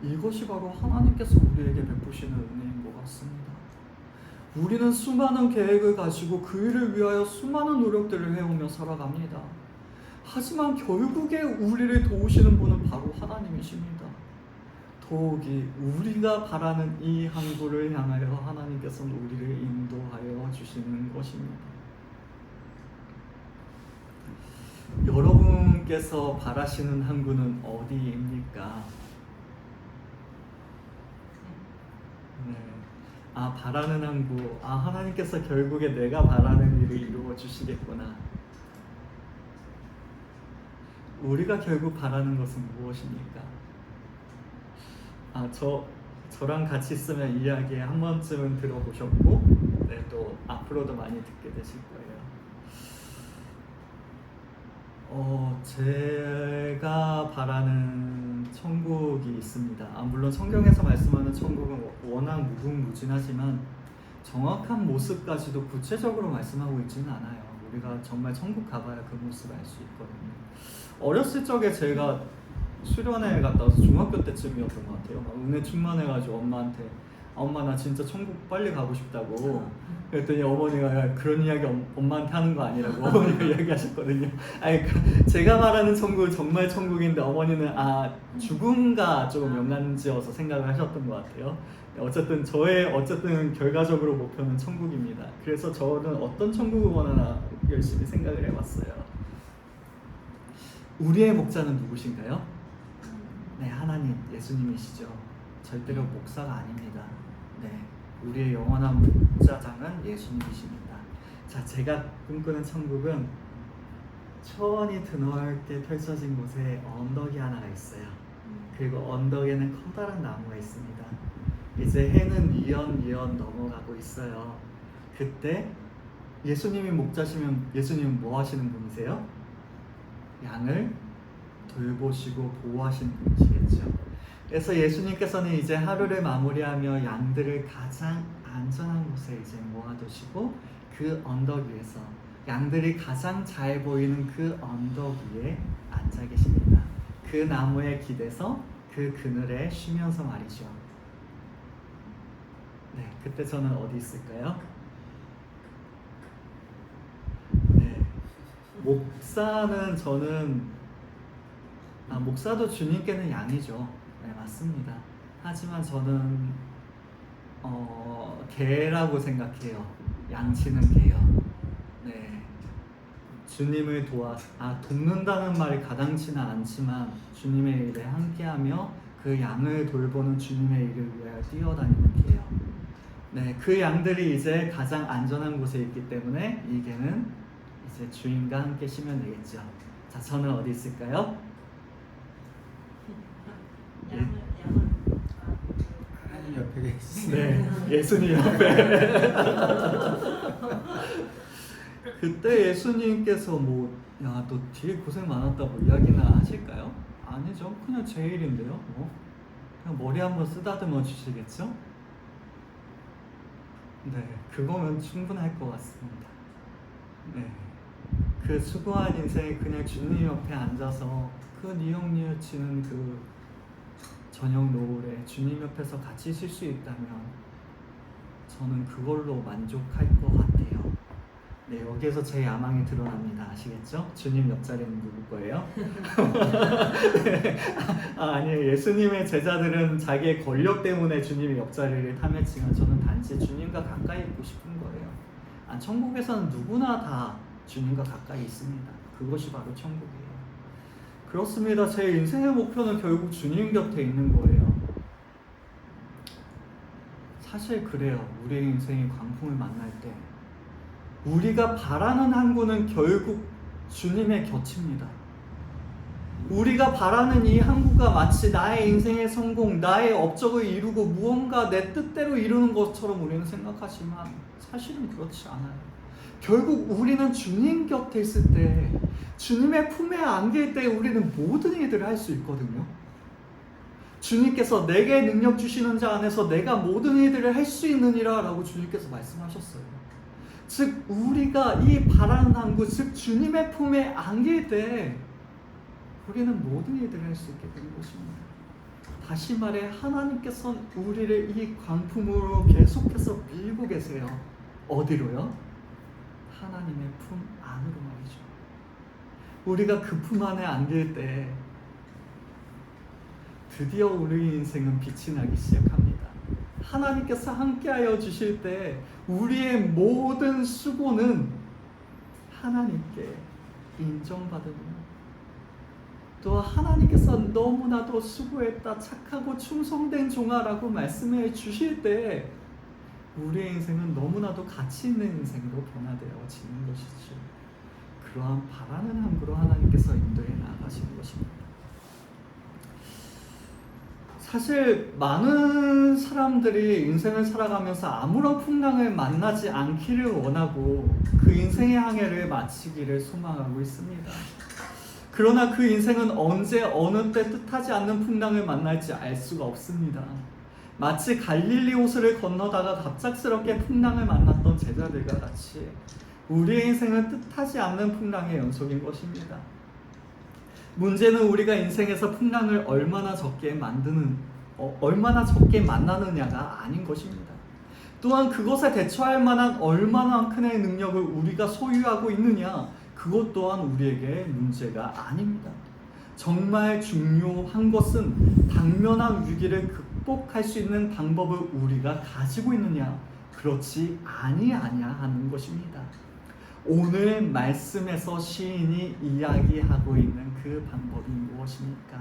이것이 바로 하나님께서 우리에게 베푸시는 은혜인 것 같습니다. 우리는 수많은 계획을 가지고 그 일을 위하여 수많은 노력들을 해오며 살아갑니다. 하지만 결국에 우리를 도우시는 분은 바로 하나님이십니다. 더욱이 우리가 바라는 이 항구를 향하여 하나님께서는 우리를 인도하여 주시는 것입니다. 여러분께서 바라시는 항구는 어디입니까? 네. 바라는 항구. 하나님께서 결국에 내가 바라는 일을 이루어 주시겠구나. 우리가 결국 바라는 것은 무엇입니까? 저랑 같이 있으면 이야기 한 번쯤은 들어보셨고, 네, 또 앞으로도 많이 듣게 되실 거예요. 제가 바라는 천국이 있습니다. 물론 성경에서 말씀하는 천국은 워낙 무궁무진하지만 정확한 모습까지도 구체적으로 말씀하고 있지는 않아요. 우리가 정말 천국 가봐야 그 모습을 알 수 있거든요. 어렸을 적에 제가 수련회 갔다 와서 중학교 때쯤이었던 것 같아요. 막 은혜 충만해가지고 엄마한테 엄마 나 진짜 천국 빨리 가고 싶다고 그랬더니 어머니가 그런 이야기 엄마한테 하는 거 아니라고 어머니가 이야기하셨거든요. 제가 말하는 천국은 정말 천국인데 어머니는 죽음과 조금 연관지어서 생각을 하셨던 것 같아요. 어쨌든 저의 결과적으로 목표는 천국입니다. 그래서 저는 어떤 천국을 원하나 열심히 생각을 해봤어요. 우리의 목자는 누구신가요? 네, 하나님, 예수님이시죠. 절대로 목사가 아닙니다. 네, 우리의 영원한 목자장은 예수님이십니다. 자, 제가 꿈꾸는 천국은 천이 드넓게 펼쳐진 곳에 언덕이 하나가 있어요. 그리고 언덕에는 커다란 나무가 있습니다. 이제 해는 이연이연 넘어가고 있어요. 그때 예수님이 목자시면 예수님은 뭐 하시는 분이세요? 양을 돌보시고 보호하시는 분이시겠죠. 그래서 예수님께서는 이제 하루를 마무리하며 양들을 가장 안전한 곳에 이제 모아두시고 그 언덕 위에서 양들이 가장 잘 보이는 그 언덕 위에 앉아 계십니다. 그 나무에 기대서 그 그늘에 쉬면서 말이죠. 네, 그때 저는 어디 있을까요? 네, 목사는 저는 목사도 주님께는 양이죠. 네, 맞습니다. 하지만 저는 개라고 생각해요. 양치는 개요. 네, 주님을 돕는다는 말이 가당치는 않지만 주님의 일에 함께하며 그 양을 돌보는 주님의 일을 위하여 뛰어다니는 개요. 네, 그 양들이 이제 가장 안전한 곳에 있기 때문에 이 개는 이제 주인과 함께 쉬면 되겠죠. 자, 저는 어디 있을까요? 하나님 옆에 계시죠. 네, 예수님 옆에. 그때 예수님께서 너 뒤에 고생 많았다고 이야기나 하실까요? 아니죠. 그냥 제 일인데요. 그냥 머리 한번 쓰다듬어 주시겠죠? 네, 그거면 충분할 것 같습니다. 네, 그 수고한 인생에 그냥 주님 옆에 앉아서 그 니역니역 치는 그 저녁 노을에 주님 옆에서 같이 쉴 수 있다면 저는 그걸로 만족할 것 같아요. 네, 여기에서 제 야망이 드러납니다. 아시겠죠? 주님 옆자리는 누구 거예요? 네. 아니에요. 예수님의 제자들은 자기의 권력 때문에 주님의 옆자리를 탐했지만 저는 단지 주님과 가까이 있고 싶은 거예요. 천국에서는 누구나 다 주님과 가까이 있습니다. 그것이 바로 천국이에요. 그렇습니다. 제 인생의 목표는 결국 주님 곁에 있는 거예요. 사실 그래요. 우리의 인생이 광풍을 만날 때 우리가 바라는 항구는 결국 주님의 곁입니다. 우리가 바라는 이 항구가 마치 나의 인생의 성공, 나의 업적을 이루고 무언가 내 뜻대로 이루는 것처럼 우리는 생각하지만 사실은 그렇지 않아요. 결국 우리는 주님 곁에 있을 때, 주님의 품에 안길 때 우리는 모든 일들을 할 수 있거든요. 주님께서 내게 능력 주시는 자 안에서 내가 모든 일들을 할 수 있느니라 라고 주님께서 말씀하셨어요. 즉 우리가 이 바라는 항구, 즉 주님의 품에 안길 때 우리는 모든 일들을 할 수 있게 되는 것입니다. 다시 말해 하나님께서는 우리를 이 광풍으로 계속해서 밀고 계세요. 어디로요? 하나님의 품 안으로 말이죠. 우리가 그 품 안에 안길 때 드디어 우리 인생은 빛이 나기 시작합니다. 하나님께서 함께하여 주실 때 우리의 모든 수고는 하나님께 인정받으며 또 하나님께서 너무나도 수고했다, 착하고 충성된 종아라고 말씀해 주실 때 우리의 인생은 너무나도 가치 있는 인생으로 변화되어지는 것이죠. 그러한 바라는 항구로 하나님께서 인도해 나가시는 것입니다. 사실 많은 사람들이 인생을 살아가면서 아무런 풍랑을 만나지 않기를 원하고 그 인생의 항해를 마치기를 소망하고 있습니다. 그러나 그 인생은 언제 어느 때 뜻하지 않는 풍랑을 만날지 알 수가 없습니다. 마치 갈릴리 호수를 건너다가 갑작스럽게 풍랑을 만났던 제자들과 같이 우리의 인생은 뜻하지 않는 풍랑의 연속인 것입니다. 문제는 우리가 인생에서 풍랑을 얼마나 적게 만나느냐가 아닌 것입니다. 또한 그것에 대처할 만한 얼마나큼의 능력을 우리가 소유하고 있느냐, 그것 또한 우리에게 문제가 아닙니다. 정말 중요한 것은 당면한 위기를 극복할 수 있는 방법을 우리가 가지고 있느냐, 그렇지 아니하냐 하는 것입니다. 오늘 말씀에서 시인이 이야기하고 있는 그 방법이 무엇입니까?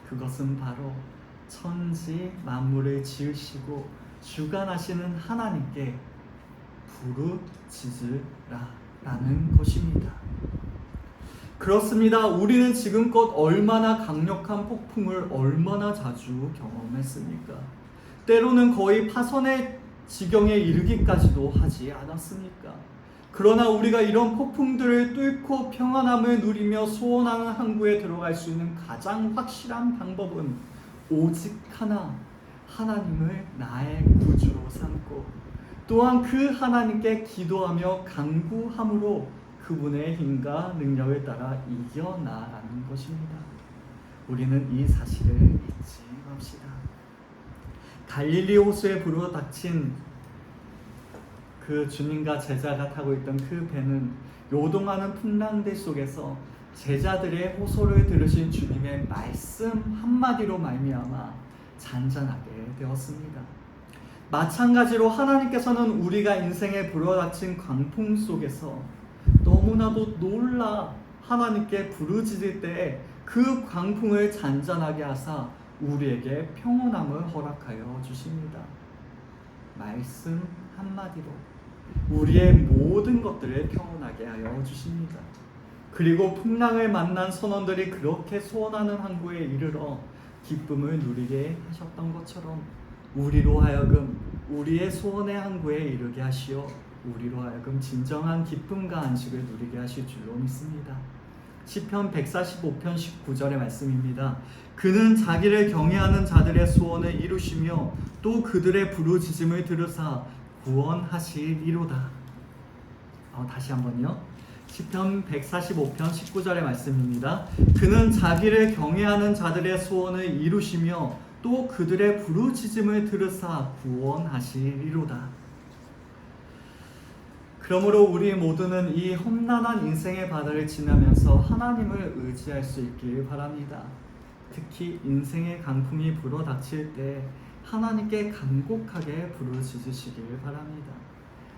그것은 바로 천지 만물을 지으시고 주관하시는 하나님께 부르짖으라라는 것입니다. 그렇습니다. 우리는 지금껏 얼마나 강력한 폭풍을 얼마나 자주 경험했습니까? 때로는 거의 파선의 지경에 이르기까지도 하지 않았습니까? 그러나 우리가 이런 폭풍들을 뚫고 평안함을 누리며 소원하는 항구에 들어갈 수 있는 가장 확실한 방법은 오직 하나, 하나님을 나의 구주로 삼고 또한 그 하나님께 기도하며 간구함으로 그분의 힘과 능력을 따라 이겨나가는 것입니다. 우리는 이 사실을 잊지 맙시다. 갈릴리 호수에 불어닥친 그 주님과 제자가 타고 있던 그 배는 요동하는 풍랑들 속에서 제자들의 호소를 들으신 주님의 말씀 한마디로 말미암아 잔잔하게 되었습니다. 마찬가지로 하나님께서는 우리가 인생에 불어닥친 광풍 속에서 너무나도 놀라 하나님께 부르짖을 때 그 광풍을 잔잔하게 하사 우리에게 평온함을 허락하여 주십니다. 말씀 한마디로 우리의 모든 것들을 평온하게 하여 주십니다. 그리고 풍랑을 만난 선원들이 그렇게 소원하는 항구에 이르러 기쁨을 누리게 하셨던 것처럼 우리로 하여금 우리의 소원의 항구에 이르게 하시어 우리로 하여금 진정한 기쁨과 안식을 누리게 하실 줄로 믿습니다. 시편 145편 19절의 말씀입니다. 그는 자기를 경외하는 자들의 소원을 이루시며 또 그들의 부르짖음을 들으사 구원하시리로다. 다시 한번요. 시편 145편 19절의 말씀입니다. 그는 자기를 경외하는 자들의 소원을 이루시며 또 그들의 부르짖음을 들으사 구원하시리로다. 그러므로 우리 모두는 이 험난한 인생의 바다를 지나면서 하나님을 의지할 수 있길 바랍니다. 특히 인생의 강풍이 불어닥칠 때 하나님께 간곡하게 부르짖으시길 바랍니다.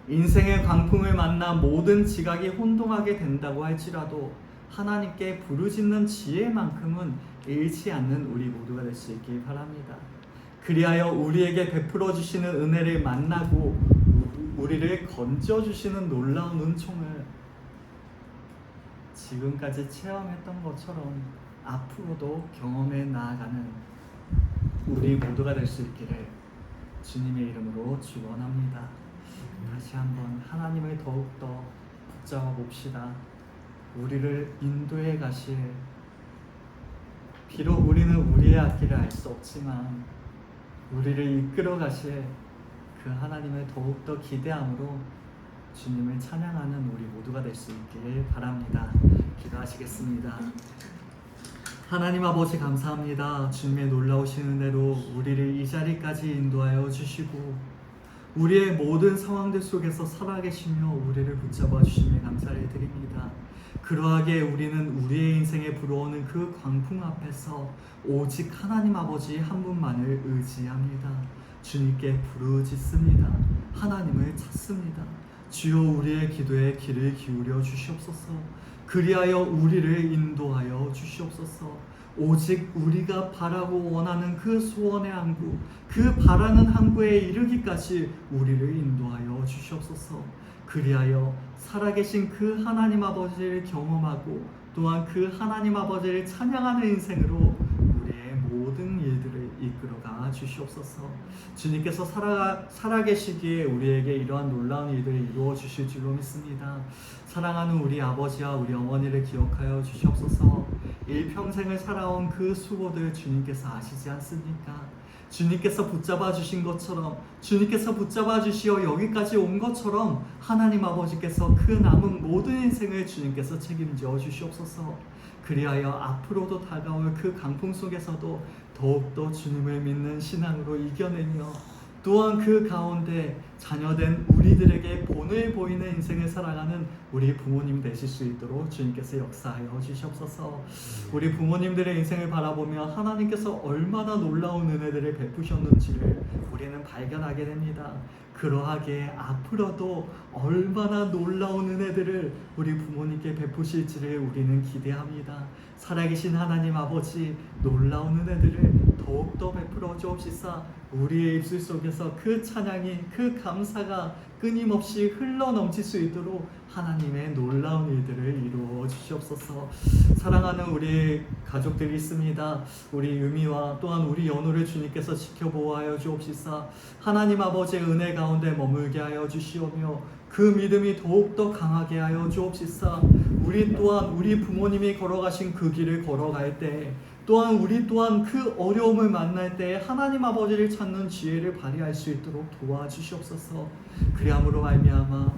인생의 강풍을 만나 모든 지각이 혼동하게 된다고 할지라도 하나님께 부르짖는 지혜만큼은 잃지 않는 우리 모두가 될 수 있길 바랍니다. 그리하여 우리에게 베풀어 주시는 은혜를 만나고 우리를 건져 주시는 놀라운 은총을 지금까지 체험했던 것처럼 앞으로도 경험해 나아가는 우리 모두가 될 수 있기를 주님의 이름으로 축원합니다. 다시 한번 하나님을 더욱더 붙잡아 봅시다. 우리를 인도해 가실, 비록 우리는 우리의 앞길을 알 수 없지만 우리를 이끌어 가실 그 하나님을 더욱더 기대함으로 주님을 찬양하는 우리 모두가 될 수 있기를 바랍니다. 기도하시겠습니다. 하나님 아버지 감사합니다. 주님의 놀라우신 은혜로 우리를 이 자리까지 인도하여 주시고 우리의 모든 상황들 속에서 살아계시며 우리를 붙잡아 주심에 감사를 드립니다. 그러하게 우리는 우리의 인생에 불어오는 그 광풍 앞에서 오직 하나님 아버지 한 분만을 의지합니다. 주님께 부르짖습니다. 하나님을 찾습니다. 주여 우리의 기도에 귀를 기울여 주시옵소서. 그리하여 우리를 인도하여 주시옵소서. 오직 우리가 바라고 원하는 그 소원의 항구, 그 바라는 항구에 이르기까지 우리를 인도하여 주시옵소서. 그리하여 살아계신 그 하나님 아버지를 경험하고 또한 그 하나님 아버지를 찬양하는 인생으로 우리의 모든 일들을 이끌어가 주시옵소서. 주님께서 살아계시기에 우리에게 이러한 놀라운 일들을 이루어 주실 줄로 믿습니다. 사랑하는 우리 아버지와 우리 어머니를 기억하여 주시옵소서. 일평생을 살아온 그 수고들 주님께서 아시지 않습니까? 주님께서 붙잡아 주신 것처럼, 주님께서 붙잡아 주시어 여기까지 온 것처럼 하나님 아버지께서 그 남은 모든 인생을 주님께서 책임져 주시옵소서. 그리하여 앞으로도 다가올 그 강풍 속에서도 더욱더 주님을 믿는 신앙으로 이겨내며 또한 그 가운데 자녀된 우리들에게 본을 보이는 인생을 살아가는 우리 부모님 되실 수 있도록 주님께서 역사하여 주시옵소서. 우리 부모님들의 인생을 바라보며 하나님께서 얼마나 놀라운 은혜들을 베푸셨는지를 우리는 발견하게 됩니다. 그러하게 앞으로도 얼마나 놀라운 은혜들을 우리 부모님께 베푸실지를 우리는 기대합니다. 살아계신 하나님 아버지, 놀라운 은혜들을 더욱더 베풀어 주옵시사 우리의 입술 속에서 그 찬양이, 그 감사가 끊임없이 흘러넘칠 수 있도록 하나님의 놀라운 일들을 이루어 주시옵소서. 사랑하는 우리 가족들이 있습니다. 우리 유미와 또한 우리 연우를 주님께서 지켜보아하여 주옵시사 하나님 아버지의 은혜 가운데 머물게 하여 주시오며 그 믿음이 더욱더 강하게 하여 주옵시사 우리 또한 우리 부모님이 걸어가신 그 길을 걸어갈 때 또한 우리 또한 그 어려움을 만날 때 하나님 아버지를 찾는 지혜를 발휘할 수 있도록 도와주시옵소서. 그리함으로 말미암아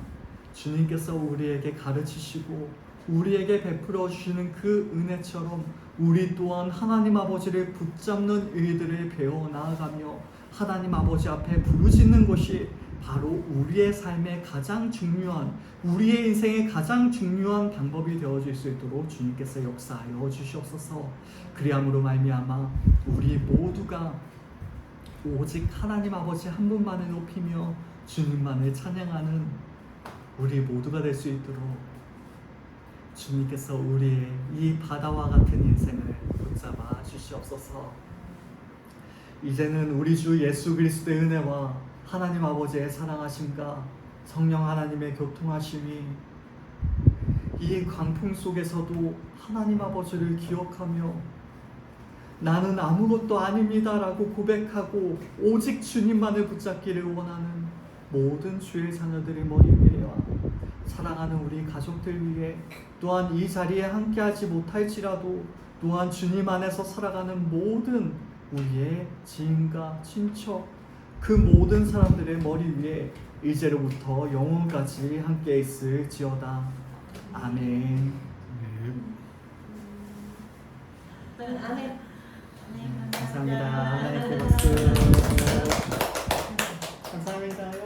주님께서 우리에게 가르치시고 우리에게 베풀어 주시는 그 은혜처럼 우리 또한 하나님 아버지를 붙잡는 일들을 배워 나아가며 하나님 아버지 앞에 부르짖는 것이 바로 우리의 삶의 가장 중요한, 우리의 인생의 가장 중요한 방법이 되어질 수 있도록 주님께서 역사하여 주시옵소서. 그리함으로 말미암아 우리 모두가 오직 하나님 아버지 한 분만을 높이며 주님만을 찬양하는 우리 모두가 될 수 있도록 주님께서 우리의 이 바다와 같은 인생을 붙잡아 주시옵소서. 이제는 우리 주 예수 그리스도의 은혜와 하나님 아버지의 사랑하심과 성령 하나님의 교통하심이 이 광풍 속에서도 하나님 아버지를 기억하며 나는 아무것도 아닙니다 라고 고백하고 오직 주님만을 붙잡기를 원하는 모든 주의 자녀들의 머리 위에와 사랑하는 우리 가족들 위해 또한 이 자리에 함께하지 못할지라도 또한 주님 안에서 살아가는 모든 우리의 지인과 친척 그 모든 사람들의 머리 위에 이제로부터 영원까지 함께 있을지어다. 아멘. 아멘. 감사합니다. 하나님께 박수. 감사합니다.